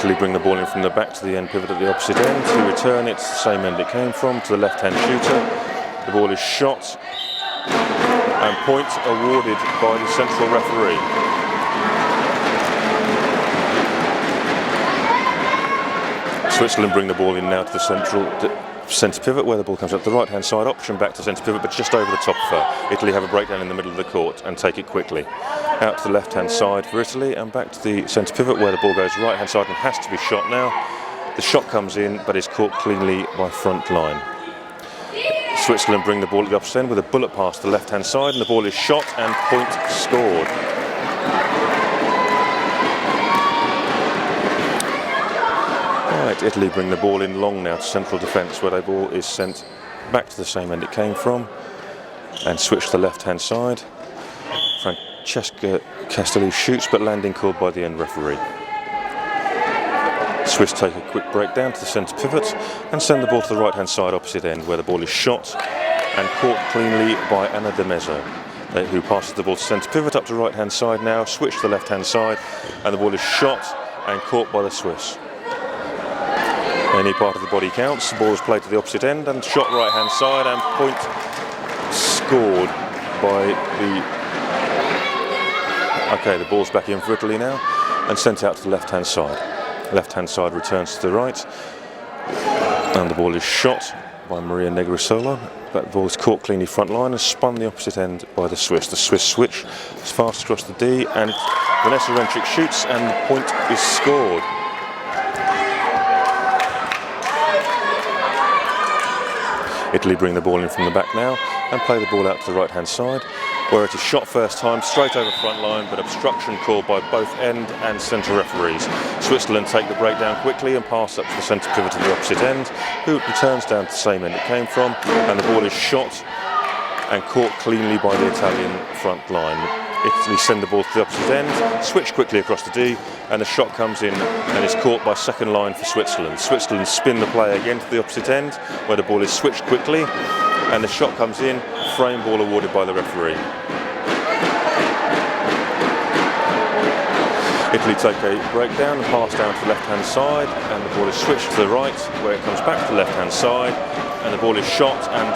Italy bring the ball in from the back to the end pivot at the opposite end. To return it to the same end it came from, to the left-hand shooter. The ball is shot and point awarded by the central referee. Switzerland bring the ball in now to the centre pivot, where the ball comes up the right-hand side, option back to centre pivot, but just over the top of her. Italy have a breakdown in the middle of the court and take it quickly. Out to the left-hand side for Italy and back to the centre pivot, where the ball goes right-hand side and has to be shot now. The shot comes in, but is caught cleanly by front line. Switzerland bring the ball at the opposite end with a bullet pass to the left-hand side, and the ball is shot and point scored. Right, Italy bring the ball in long now to central defence, where the ball is sent back to the same end it came from and switch to the left-hand side. Francesca Castelli shoots, but landing called by the end referee. Swiss take a quick break down to the centre pivot and send the ball to the right-hand side opposite end, where the ball is shot and caught cleanly by Anna De Mezzo, who passes the ball to centre pivot up to right-hand side now, switch to the left-hand side, and the ball is shot and caught by the Swiss. Any part of the body counts. The ball is played to the opposite end and shot right-hand side, and point scored by the... Okay, the ball's back in for Italy now and sent out to the left-hand side. Left-hand side returns to the right, and the ball is shot by Maria Negrasolo. That ball is caught cleanly front line and spun the opposite end by the Swiss. The Swiss switch is fast across the D, and Vanessa Rentrick shoots, and the point is scored. Italy bring the ball in from the back now and play the ball out to the right-hand side, where it is shot first time straight over front line, but obstruction called by both end and centre referees. Switzerland take the breakdown quickly and pass up to the centre pivot at the opposite end, who returns down to the same end it came from, and the ball is shot and caught cleanly by the Italian front line. Italy send the ball to the opposite end, switch quickly across the D, and the shot comes in and is caught by second line for Switzerland. Switzerland spin the play again to the opposite end, where the ball is switched quickly, and the shot comes in, frame ball awarded by the referee. Italy take a breakdown and pass down to the left-hand side, and the ball is switched to the right, where it comes back to the left-hand side, and the ball is shot, and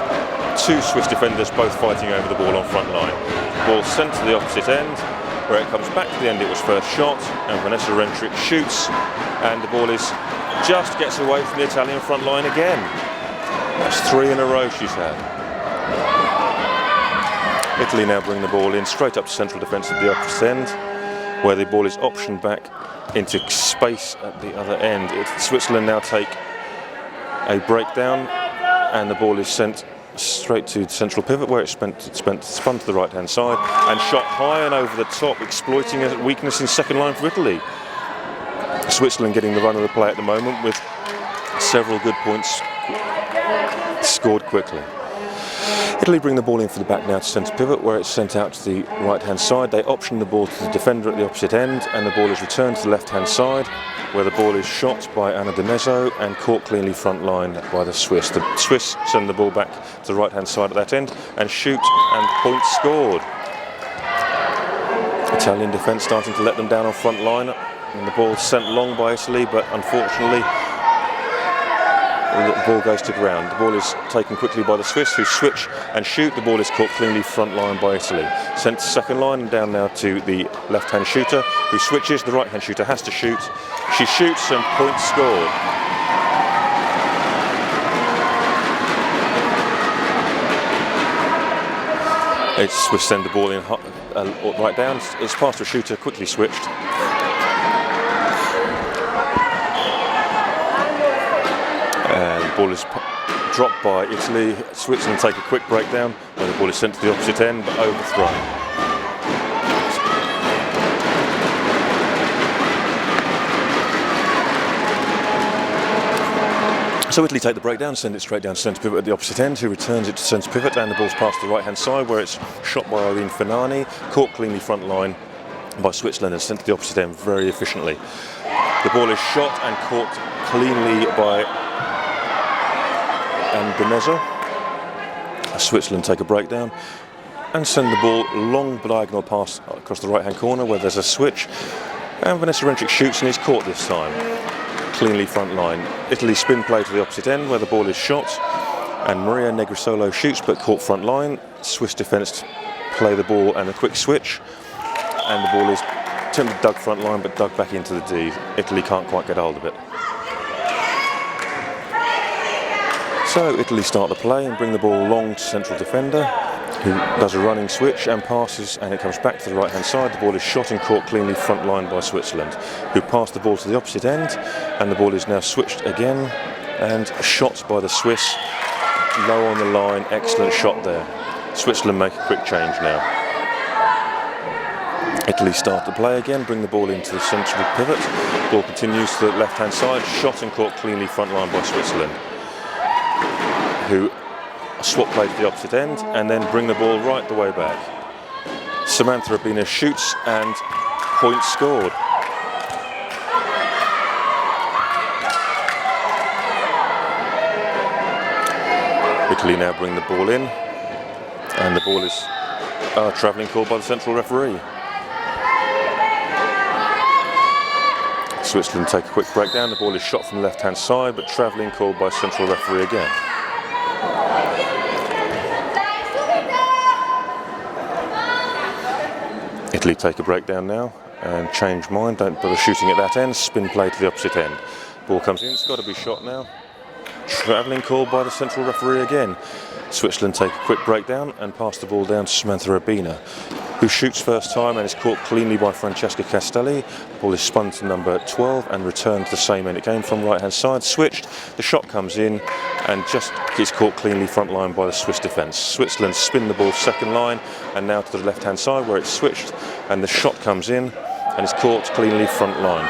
two Swiss defenders both fighting over the ball on front line. The ball sent to the opposite end, where it comes back to the end it was first shot, and Vanessa Rentrick shoots, and the ball is just gets away from the Italian front line again. That's 3 in a row she's had. Italy now bring the ball in straight up to central defence at the opposite end, where the ball is optioned back into space at the other end. Switzerland now take a breakdown, and the ball is sent straight to the central pivot, where it's spun to the right-hand side and shot high and over the top, exploiting a weakness in second line for Italy. Switzerland getting the run of the play at the moment, with several good points scored quickly. Italy bring the ball in for the back now to centre pivot, where it's sent out to the right-hand side. They option the ball to the defender at the opposite end, and the ball is returned to the left-hand side, where the ball is shot by Anna De Mezzo and caught cleanly front line by the Swiss. The Swiss send the ball back to the right-hand side at that end and shoot, and point scored. Italian defence starting to let them down on front line, and the ball sent long by Italy, but unfortunately the ball goes to ground. The ball is taken quickly by the Swiss, who switch and shoot. The ball is caught cleanly front line by Italy. Sent to second line and down now to the left-hand shooter, who switches. The right-hand shooter has to shoot. She shoots, and point scored. Swiss send the ball in right down. It's past a shooter, quickly switched. The ball is dropped by Italy. Switzerland take a quick breakdown, where the ball is sent to the opposite end but overthrown. So Italy take the breakdown, send it straight down to centre pivot at the opposite end, who returns it to centre pivot, and the ball's passed to the right-hand side, where it's shot by Irene Fernani, caught cleanly front line by Switzerland and sent to the opposite end very efficiently. The ball is shot and caught cleanly by Anna De Mezzo. Switzerland take a breakdown and send the ball long diagonal pass across the right-hand corner, where there's a switch, and Vanessa Rentrick shoots and is caught this time. cleanly front line. Italy spin play to the opposite end where the ball is shot, and Maria Negrisolo shoots but caught front line. Swiss defence play the ball and a quick switch, and the ball is attempted dug front line but dug back into the D. Italy can't quite get hold of it. So Italy start the play and bring the ball long to central defender, who does a running switch and passes, and it comes back to the right hand side. The ball is shot and caught cleanly front line by Switzerland, who passed the ball to the opposite end, and the ball is now switched again and shot by the Swiss. Low on the line, excellent shot there. Switzerland make a quick change now. Italy start to play again, bring the ball into the central pivot. Ball continues to the left hand side, shot and caught cleanly front line by Switzerland, who swap play to the opposite end and then bring the ball right the way back. Samantha Rabina shoots and point scored. Italy now bring the ball in, and the ball is travelling called by the central referee. Switzerland take a quick breakdown. The ball is shot from the left hand side but travelling called by central referee again. Italy take a breakdown now and change mind, don't bother shooting at that end, spin play to the opposite end. Ball comes in, it's got to be shot now. Travelling call by the central referee again. Switzerland take a quick breakdown and pass the ball down to Samantha Rabina, who shoots first time and is caught cleanly by Francesca Castelli. The ball is spun to number 12 and returned to the same end it came from, right hand side, switched. The shot comes in and just is caught cleanly front line by the Swiss defence. Switzerland spin the ball second line and now to the left hand side where it's switched, and the shot comes in and is caught cleanly front line.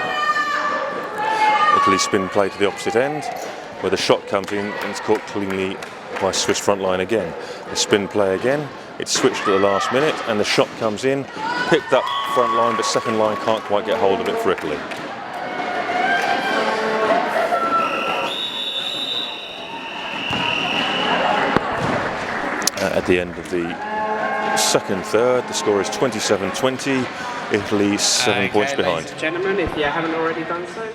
Italy spin play to the opposite end where the shot comes in and it's caught cleanly by Swiss front line again. The spin play again, it's switched at the last minute and the shot comes in, picked up front line but second line can't quite get hold of it for Italy. At the end of the second third, the score is 27-20, Italy 7 points behind. Ladies and gentlemen, if you haven't already done so,